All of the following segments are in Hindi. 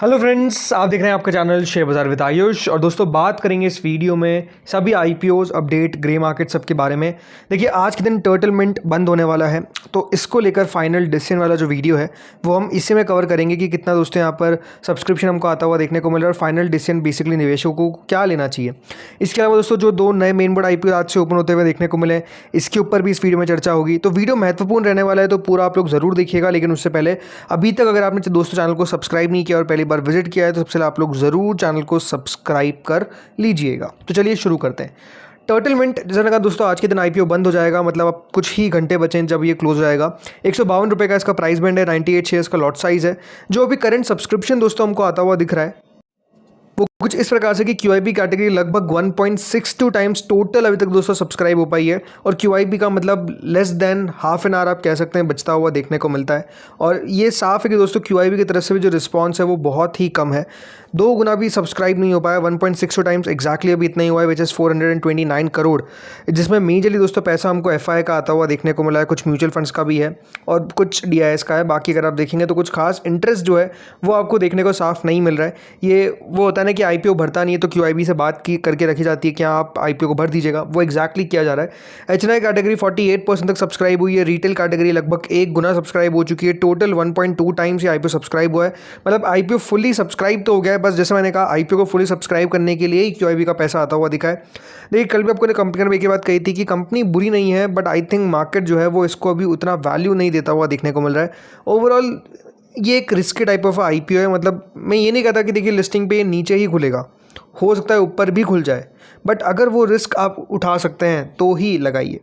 हेलो फ्रेंड्स, आप देख रहे हैं आपका चैनल शेयर बाजार विद आयुष। और दोस्तों, बात करेंगे इस वीडियो में सभी आईपीओज अपडेट, ग्रे मार्केट सब के बारे में। देखिए, आज के दिन टर्टल मिंट बंद होने वाला है, तो इसको लेकर फाइनल डिसीजन वाला जो वीडियो है वो हम इसी में कवर करेंगे कि कितना दोस्तों यहाँ पर सब्सक्रिप्शन हमको आता हुआ देखने को मिल रहा है और फाइनल डिसीजन बेसिकली निवेशकों को क्या लेना चाहिए। इसके अलावा दोस्तों, जो दो नए मेन बोर्ड आईपीओ आज से ओपन होते हुए देखने को मिले, इसके ऊपर भी इस वीडियो में चर्चा होगी। तो वीडियो महत्वपूर्ण रहने वाला है, तो पूरा आप लोग जरूर देखिएगा। लेकिन उससे पहले अभी तक अगर आपने दोस्तों चैनल को सब्सक्राइब नहीं किया और पहली बार विजिट किया है तो सबसे आप लोग ज़रूर चैनल को सब्सक्राइब कर लीजिएगा। तो चलिए शुरू करते हैं। टर्टल मिंट जैसा लगा दोस्तों, आज के दिन आईपीओ बंद हो जाएगा, मतलब अब कुछ ही घंटे बचे हैं जब ये क्लोज हो जाएगा। 152 रुपये का इसका प्राइस बैंड है, 98 शेयर्स का लॉट साइज है। जो अभी करंट सब्सक्रिप्शन दोस्तों हमको आता हुआ दिख रहा है वो कुछ इस प्रकार से कि क्यूआईबी कैटेगरी लगभग 1.62 टाइम्स टोटल अभी तक दोस्तों सब्सक्राइब हो पाई है। और क्यूआईबी का मतलब less than half an hour आप कह सकते हैं बचता हुआ देखने को मिलता है। और ये साफ है कि दोस्तों क्यूआईबी की तरफ से भी जो रिस्पांस है वो बहुत ही कम है। 2 गुना भी सब्सक्राइब नहीं हो पाया, 1.62 टाइम्स एक्जैक्टली अभी इतना ही हुआ है, विच इज़ 429 करोड़, जिसमें मेजरली दोस्तों पैसा हमको एफआई का आता हुआ देखने को मिला है, कुछ म्यूचुअल फंड्स का भी है और कुछ डीआईएस का है। बाकी अगर आप देखेंगे तो कुछ खास इंटरेस्ट जो है वो आपको देखने को साफ नहीं मिल रहा है। ये वो होता है ना कि आईपीओ भरता नहीं है तो क्यूआईबी से बात की करके रखी जाती है कि आप आईपीओ को भर दीजिएगा, वो एक्जैक्टली किया जा रहा है। एचएनआई कैटेगरी 48% तक सब्सक्राइब हुई है, रिटेल कैटेगरी लगभग 1 गुना सब्सक्राइब हो चुकी है, टोटल 1.2 टाइम्स ये आईपीओ सब्सक्राइब हुआ है। मतलब आईपीओ फुली सब्सक्राइब तो हो गया है, बस जैसे मैंने कहा आईपीओ को फुली सब्सक्राइब करने के लिए ही क्यूआईबी का पैसा आता हुआ दिखा है। देखिए, कल भी आपको ने कंपनी में एक बात कही थी कि कंपनी बुरी नहीं है, बट आई थिंक मार्केट जो है वो इसको अभी उतना वैल्यू नहीं देता हुआ देखने को मिल रहा है। ओवरऑल ये एक रिस्की टाइप ऑफ आईपीओ है। मतलब मैं ये नहीं कहता कि देखिए लिस्टिंग पे ये नीचे ही खुलेगा, हो सकता है ऊपर भी खुल जाए, बट अगर वो रिस्क आप उठा सकते हैं तो ही लगाइए।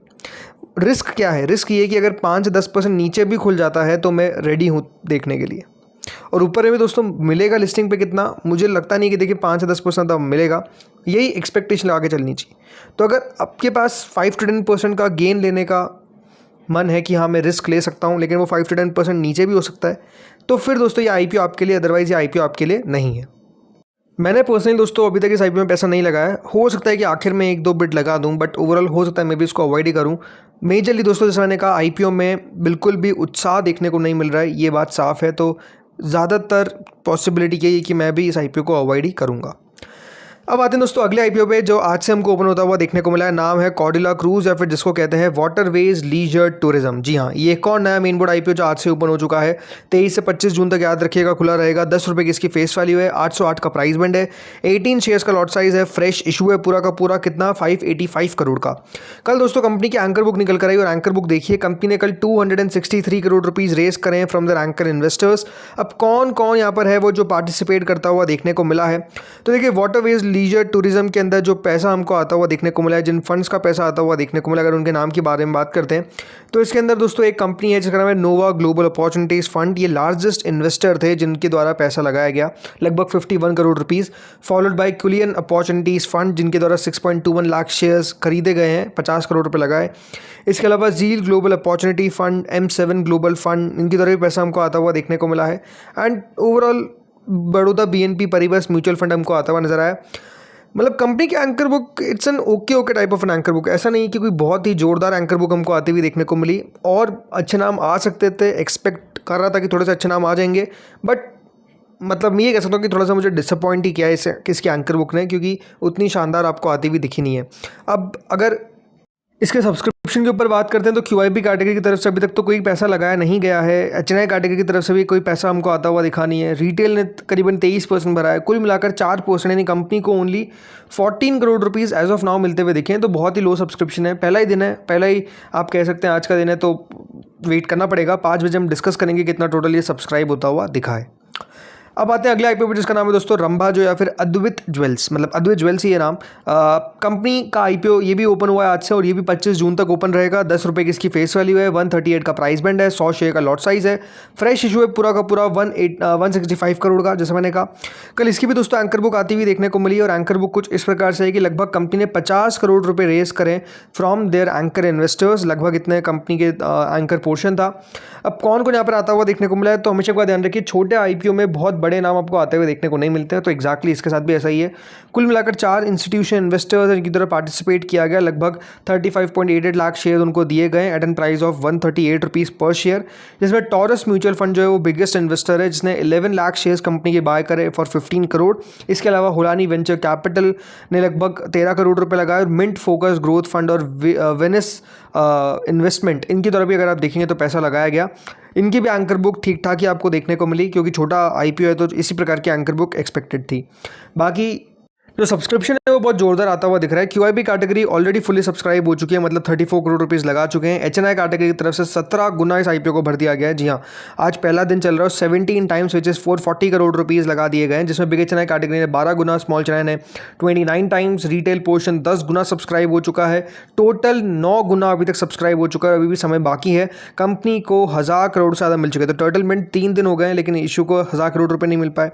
रिस्क क्या है? रिस्क ये कि अगर 5-10% नीचे भी खुल जाता है तो मैं रेडी हूँ देखने के लिए। और ऊपर में भी दोस्तों मिलेगा लिस्टिंग पे कितना, मुझे लगता नहीं कि देखिए 5-10% अब मिलेगा, यही एक्सपेक्टेशन लगा के चलनी चाहिए। तो अगर आपके पास 5-10% का गेन लेने का मन है कि हाँ मैं रिस्क ले सकता हूँ, लेकिन वो 5-10% नीचे भी हो सकता है, तो फिर दोस्तों ये आईपीओ आपके लिए, अदरवाइज ये आईपीओ आपके लिए नहीं है। मैंने पर्सनली दोस्तों अभी तक इस आईपीओ में पैसा नहीं लगाया। हो सकता है कि आखिर में 1-2 बिट लगा दूं, बट ओवरऑल हो सकता है मैं भी इसको अवॉइड ही करूं। मेजरली दोस्तों जैसे मैंने कहा, आईपीओ में बिल्कुल भी उत्साह देखने को नहीं मिल रहा है, ये बात साफ़ है। तो ज़्यादातर पॉसिबिलिटी यही है कि मैं भी इस आईपीओ को अवॉइड ही करूँगा। अब आते हैं दोस्तों अगले आईपीओ पे जो आज से हमको ओपन होता हुआ देखने को मिला है। नाम है कॉर्डिला क्रूज, या फिर जिसको कहते हैं वाटरवेज लीजर टूरिज्म। जी हाँ, ये एक और नया मेन बोर्ड आईपीओ जो आज से ओपन हो चुका है। 23 से 25 जून तक याद रखिएगा खुला रहेगा। 10 रुपये की इसकी फेस वैल्यू है, 808 का प्राइस बैंड है, 18 शेयर्स का लॉट साइज है, फ्रेश इशू है पूरा का पूरा, कितना 585 करोड़ का। कल दोस्तों कंपनी की एंकर बुक निकल कर आई और एंकर बुक देखिए, कंपनी ने कल 263 करोड़ रुपीज़ रेस करें फ्रॉम देयर एंकर इन्वेस्टर्स। अब कौन कौन यहाँ पर है वो जो पार्टिसिपेट करता हुआ देखने को मिला है, तो देखिए वाटरवेज लीजर टूरिज्म के अंदर जो पैसा हमको आता हुआ देखने को मिला है, जिन फंड्स का पैसा आता हुआ देखने को मिला, अगर उनके नाम के बारे में बात करते हैं तो इसके अंदर दोस्तों एक कंपनी है जिसका नाम है नोवा ग्लोबल अपॉर्चुनिटीज़ फंड। ये लार्जेस्ट इन्वेस्टर थे जिनके द्वारा पैसा लगाया गया, लगभग 51 crore rupees. Followed by कुलियन opportunities fund, जिनके द्वारा 6.21 लाख शेयर्स खरीदे गए हैं, 50 करोड़ रुपये लगाए। इसके अलावा जील global opportunity fund, M7 global fund, इनके द्वारा भी पैसा हमको आता हुआ देखने को मिला है। And overall Baroda BNP Paribas mutual fund हमको आता हुआ नजर आया। मतलब कंपनी की anchor book it's an okay type of an anchor book. ऐसा नहीं कि कोई बहुत ही जोरदार एंकर बुक हमको आती हुई देखने को मिली, और अच्छे नाम आ सकते थे, एक्सपेक्ट कर रहा था कि थोड़े से अच्छे नाम आ जाएंगे, बट मतलब मैं ये कह सकता हूँ कि थोड़ा सा मुझे डिसअपॉइंट ही किया है इसकी एंकर बुक ने, क्योंकि उतनी शानदार आपको आती हुई दिखी नहीं है। अब अगर इसके सब्सक्रिप्शन के ऊपर बात करते हैं तो क्यूआईबी कैटेगरी की तरफ से अभी तक तो कोई पैसा लगाया नहीं गया है। एचएनआई कैटेगरी की तरफ से भी कोई पैसा हमको आता हुआ दिखा नहीं है। रिटेल ने करीबन 23% भरा है, कुल मिलाकर 4%, यानी कंपनी को only 14 crore rupees as of now मिलते हुए दिखे हैं। तो बहुत ही लो सब्सक्रिप्शन है, पहला ही दिन है, पहला ही आप कह सकते हैं आज का दिन है, तो वेट करना पड़ेगा। 5 बजे हम डिस्कस करेंगे कितना टोटल ये सब्सक्राइब होता हुआ दिखा है। अब आते हैं अगले आईपीओ पर जिसका नाम है दोस्तों रंभा जो, या फिर अद्वैत ज्वेल्स, मतलब अद्वैत ज्वेल्स ही ये नाम। कंपनी का आईपीओ ये भी ओपन हुआ है आज से, और ये भी 25 जून तक ओपन रहेगा। 10 रुपये की इसकी फेस वैल्यू है, 138 का प्राइस बैंड है, 100 शेयर का लॉट साइज है, फ्रेश इशू है पूरा का पूरा 165 करोड़ का। जैसे मैंने कहा कल इसकी भी दोस्तों एंकर बुक आती हुई देखने को मिली, और एंकर बुक कुछ इस प्रकार से है कि लगभग कंपनी ने 50 करोड़ रुपये रेस करें फ्रॉम देयर एंकर इन्वेस्टर्स, लगभग इतने कंपनी के एंकर पोर्शन था। अब कौन कौन यहाँ पर आता हुआ देखने को मिला है, तो हमेशा का ध्यान रखिए, छोटे आईपीओ में बहुत बड़े नाम आपको आते हुए देखने को नहीं मिलते हैं, तो एक्जैक्टली इसके साथ भी ऐसा ही है। कुल मिलाकर 4 इंस्टीट्यूशन इन्वेस्टर्स इनकी तरफ पार्टिसिपेट किया गया, लगभग 35.88 लाख शेयर उनको दिए गए at an price of 138 rupees per share, जिसमें टॉरस म्यूचुअल फंड जो है वो बिगेस्ट इन्वेस्टर है, जिसने 11 लाख शेयर्स कंपनी के बाय करे फॉर 15 करोड़। इसके अलावा हुलानी वेंचर कैपिटल ने लगभग 13 करोड़ रुपए लगाए, और मिंट फोकस ग्रोथ फंड और वेनिस इन्वेस्टमेंट इनकी तरफ भी अगर आप देखेंगे तो पैसा लगाया गया। इनकी भी एंकर बुक ठीक ठाक ही आपको देखने को मिली, क्योंकि छोटा आईपीओ है तो इसी प्रकार की एंकर बुक एक्सपेक्टेड थी। बाकी जो सब्सक्रिप्शन है वो बहुत जोरदार आता हुआ दिख रहा है। QIB category already fully subscribe हो चुकी है, मतलब 34 करोड़ रुपीस लगा चुके हैं। एचएनआई कैटेगरी की तरफ से 17 गुना इस आईपीओ को भर दिया गया है। जी हाँ, आज पहला दिन चल रहा है, 17 times which is 440 crore rupees लगा दिए गए हैं, जिसमें बिग एचएनआई कैटेगरी ने 12 गुना, स्मॉल एचएनआई ने 29 टाइम्स, रिटेल पोर्शन 10 गुना सब्सक्राइब हो चुका है। टोटल 9 गुना अभी तक सब्सक्राइब हो चुका है, अभी भी समय बाकी है। कंपनी को 1000 करोड़ से ज़्यादा मिल चुके हैं, तो टोटल मिंट 3 दिन हो गए हैं, लेकिन इशू को 1000 करोड़ रुपये नहीं मिल पाए।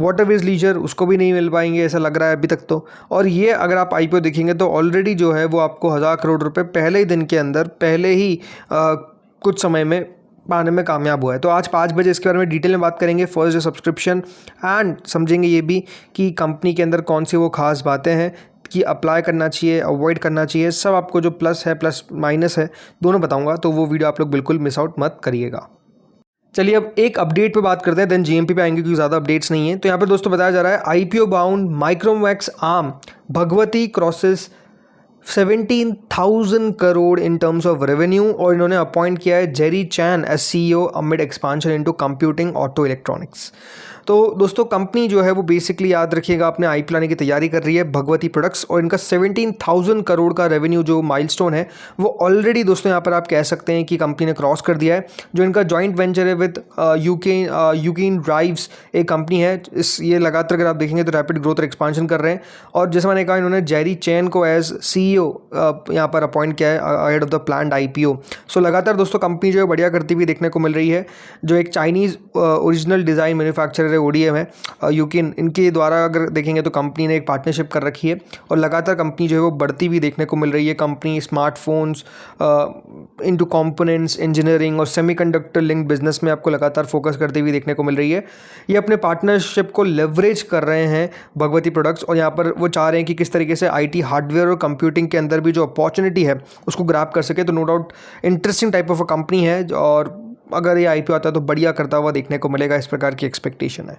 वाटरवेज लीजर उसको भी नहीं मिल पाएंगे ऐसा लग रहा है अभी तक तो। और ये अगर आप आईपीओ देखेंगे तो ऑलरेडी जो है वो आपको 1000 करोड़ रुपए पहले ही दिन के अंदर, पहले ही कुछ समय में पाने में कामयाब हुआ है। तो आज 5 बजे इसके बारे में डिटेल में बात करेंगे, फर्स्ट डे सब्सक्रिप्शन, एंड समझेंगे ये भी कि कंपनी के अंदर कौन सी वो खास बातें हैं कि अप्लाई करना चाहिए, अवॉइड करना चाहिए। सब आपको जो प्लस है, प्लस माइनस है, दोनों बताऊंगा, तो वो वीडियो आप लोग बिल्कुल मिस आउट मत करिएगा। चलिए अब एक अपडेट पे बात करते हैं, देन जीएमपी पे आएंगे क्योंकि ज़्यादा अपडेट्स नहीं है। तो यहाँ पे दोस्तों बताया जा रहा है IPO bound Micromax arm Bhagwati crosses 17,000 crore in terms of revenue, और इन्होंने अपॉइंट किया है Jerry Chan as CEO amid expansion into computing auto electronics. तो दोस्तों कंपनी जो है वो बेसिकली याद रखिएगा अपने आईपीओ लाने की तैयारी कर रही है, भगवती प्रोडक्ट्स, और इनका 17,000 करोड़ का रेवेन्यू जो माइलस्टोन है वो ऑलरेडी दोस्तों यहाँ पर आप कह सकते हैं कि कंपनी ने क्रॉस कर दिया है। जो इनका जॉइंट वेंचर है विद यूकेन ड्राइव्स, एक कंपनी है, ये लगातार अगर आप देखेंगे तो रैपिड ग्रोथ और एक्सपांशन कर रहे हैं। और जैसे मैंने कहा, इन्होंने जेरी चैन को एज सीईओ यहाँ पर अपॉइंट किया है ahead of the planned IPO. So लगातार दोस्तों कंपनी जो है बढ़िया करती हुई देखने को मिल रही है। जो एक चाइनीज़ ओरिजिनल डिज़ाइन मैन्युफैक्चरर है ओडीएम है यूकेन, इनके द्वारा अगर देखेंगे तो कंपनी ने एक पार्टनरशिप कर रखी है, और लगातार कंपनी जो है वो बढ़ती हुई देखने को मिल रही है। Company smartphones into components, engineering और सेमीकंडक्टर लिंक बिजनेस में आपको लगातार फोकस करती हुई देखने को मिल रही है। ये अपने पार्टनरशिप को लेवरेज कर रहे हैं भगवती प्रोडक्ट्स, और यहाँ पर वो चाह रहे हैं कि किस तरीके से आईटी हार्डवेयर और कंप्यूटिंग के अंदर भी जो अपॉर्चुनिटी है उसको ग्रैब कर सके। तो no doubt interesting type of a company है, और अगर ये आईपीओ आता है तो बढ़िया करता हुआ देखने को मिलेगा, इस प्रकार की एक्सपेक्टेशन है।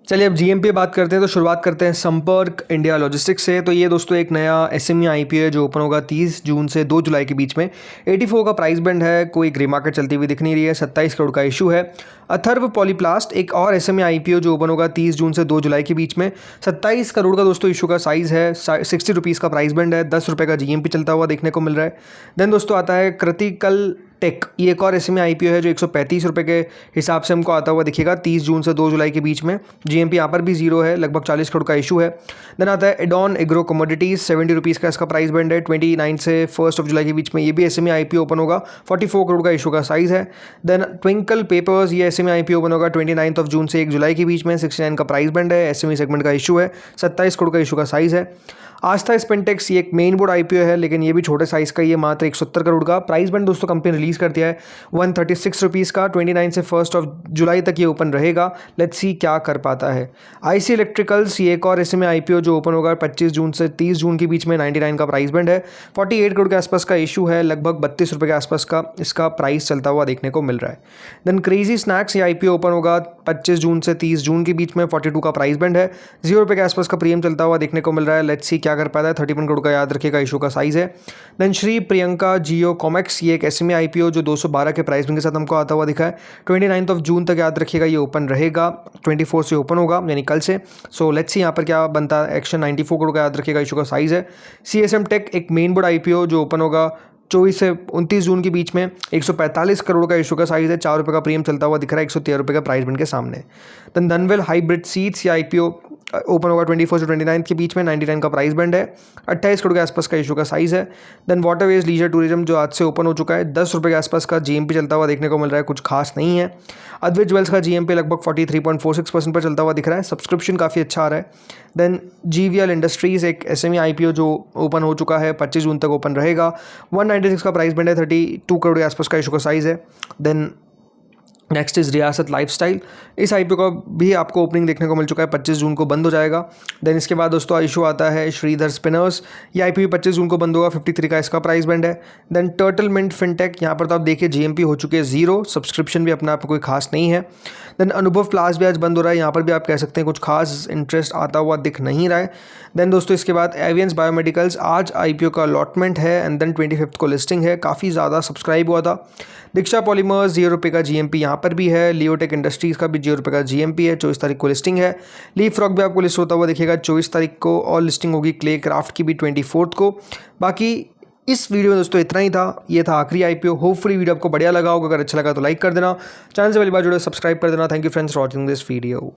चलिए अब जीएमपी बात करते हैं, तो शुरुआत करते हैं संपर्क इंडिया लॉजिस्टिक्स से। तो ये दोस्तों एक नया एसएमई आईपीओ है जो ओपन होगा 30 जून से 2 जुलाई के बीच में। 84 का प्राइस बैंड है, कोई ग्रे मार्केट चलती हुई दिख नहीं रही है, 27 करोड़ का इशू है। अथर्व पॉलीप्लास्ट एक और एसएमई आईपीओ जो ओपन होगा 30 जून से 2 जुलाई के बीच में, 27 करोड़ का दोस्तों इशू का साइज़ है, 60 रुपीज़ का प्राइस बैंड है, 10 रुपये का जीएमपी चलता हुआ देखने को मिल रहा है। देन दोस्तों आता है क्रिटिकल टेक, ये एक और एसएमई आईपीओ है जो 135 रुपये के हिसाब से हमको आता हुआ दिखेगा 30 जून से 2 जुलाई के बीच में। जीएमपी यहाँ पर भी जीरो है, लगभग 40 करोड़ का इशू है। देन आता है एडॉन एग्रो कमोडिटीज़, 70 रुपीज़ का इसका प्राइस बैंड है, 29 से 1 जुलाई के बीच में ये भी एसएमई आईपीओ ओपन होगा, 44 करोड़ का इशू का साइज़ है। देन ट्विंकल पेपर्स, ये एसएमई आईपीओ ओपन होगा 29 जून से 1 जुलाई के बीच में, 69 का प्राइस बैंड है, एसएमई सेगमेंट का इशू है, 27 करोड़ का इशू का साइज़ है। आस्था स्पेंटेक्स, ये एक मेन बोर्ड आईपीओ है लेकिन ये भी छोटे साइज़ का, ये मात्र 170 करोड़ का प्राइस बैंड दोस्तों कंपनी रिलीज़ कर दिया है 136 रुपीज़ का, 29 से 1 जुलाई तक ये ओपन रहेगा। लेट्स सी क्या कर पाता है। आईसी इलेक्ट्रिकल्स, ये एक और एसएमई आईपीओ जो ओपन होगा 25 जून से 30 जून के बीच में, 99 का प्राइस बैंड है, 48 करोड़ के आसपास का इशू है, लगभग 32 रुपये के आसपास का इसका प्राइस चलता हुआ देखने को मिल रहा है। देन क्रेजी स्नैक्स, ये आईपीओ ओपन होगा 25 जून से 30 जून के बीच में, 42 का प्राइस बैंड है, 0 रुपये के आसपास का प्रीमियम चलता हुआ देखने को मिल रहा है। लेट्स सी क्या कर पाता है। 31 करोड़ का याद रखिएगा इशू का साइज़ है। देन श्री प्रियंका जियो कॉमेक्स, ये एक एसएमई आईपीओ जो 212 के प्राइस के साथ हमको आता हुआ दिखा है, 29 जून तक याद रखिएगा ये ओपन रहेगा, 24 से ओपन होगा यानी कल से। सो लेट्स सी यहाँ पर क्या बनता है एक्शन। 94 करोड़ का याद रखिएगा इशू का साइज़ है। सीएसएम टेक, एक मेन बोर्ड आईपीओ जो ओपन होगा 24 से 29 जून के बीच में, 145 करोड़ का इशू का साइज़ है, 4 रुपये का प्रीमियम चलता हुआ दिख रहा है 113 रुपये का प्राइस बैंड के सामने। देन धनवेल हाइब्रिड सीड्स, या आईपीओ ओपन होगा 24 से 29 के बीच में, 99 का प्राइस बैंड है, 28 करोड़ के आसपास का इशू का साइज़ है। देन वाटरवेज लीजर टूरिज्म जो आज से ओपन हो चुका है, 10 रुपये के आसपास का जीएमपी चलता हुआ देखने को मिल रहा है, कुछ खास नहीं है। अद्वैत ज्वेल्स का जीएमपी लगभग 43.46% पर चलता हुआ दिख रहा है, सब्सक्रिप्शन काफ़ी अच्छा आ रहा है। देन जीवीएल इंडस्ट्रीज़, एक एसएमई आईपीओ जो ओपन हो चुका है, 25 जून तक ओपन रहेगा, 196 का प्राइस बैंड है, 32 करोड़ के आसपास का इशू का साइज़ है। देन नेक्स्ट इज़ रियासत लाइफस्टाइल। इस आईपीओ का भी आपको ओपनिंग देखने को मिल चुका है, 25 जून को बंद हो जाएगा। देन इसके बाद दोस्तों इशू आता है श्रीधर स्पिनर्स। ये आईपीओ 25 जून को बंद होगा, 53 का इसका प्राइस बैंड है। देन टर्टल मिंट फिनटेक, यहाँ पर तो आप देखिए जीएमपी हो चुके हैं 0, सब्सक्रिप्शन भी अपना आप कोई खास नहीं है। देन अनुभव प्लास भी आज बंद हो रहा है, यहाँ पर भी आप कह सकते हैं कुछ खास इंटरेस्ट आता हुआ दिख नहीं रहा है। देन दोस्तों इसके बाद एवियंस बायोमेडिकल्स, आज आईपीओ का अलॉटमेंट है एंड देन 25 को लिस्टिंग है, काफ़ी ज़्यादा सब्सक्राइब हुआ था। दीक्षा पॉलीमर्स 0 रुपये का जीएमपी यहाँ पर भी है। लियोटेक इंडस्ट्रीज़ का भी 0 रुपये का जीएमपी है, 24 तारीख को लिस्टिंग है। लीफ फ्रॉग भी आपको लिस्ट होता हुआ दिखेगा 24 तारीख को, और लिस्टिंग होगी क्ले क्राफ्ट की भी 24 को। बाकी इस वीडियो में दोस्तों इतना ही था, ये था आखिरी आईपीओ। होपफुली वीडियो आपको बढ़िया लगा होगा, अगर अच्छा लगा तो लाइक कर देना, चैनल से पहली बार जुड़े सब्सक्राइब कर देना। Thank you friends for watching this video.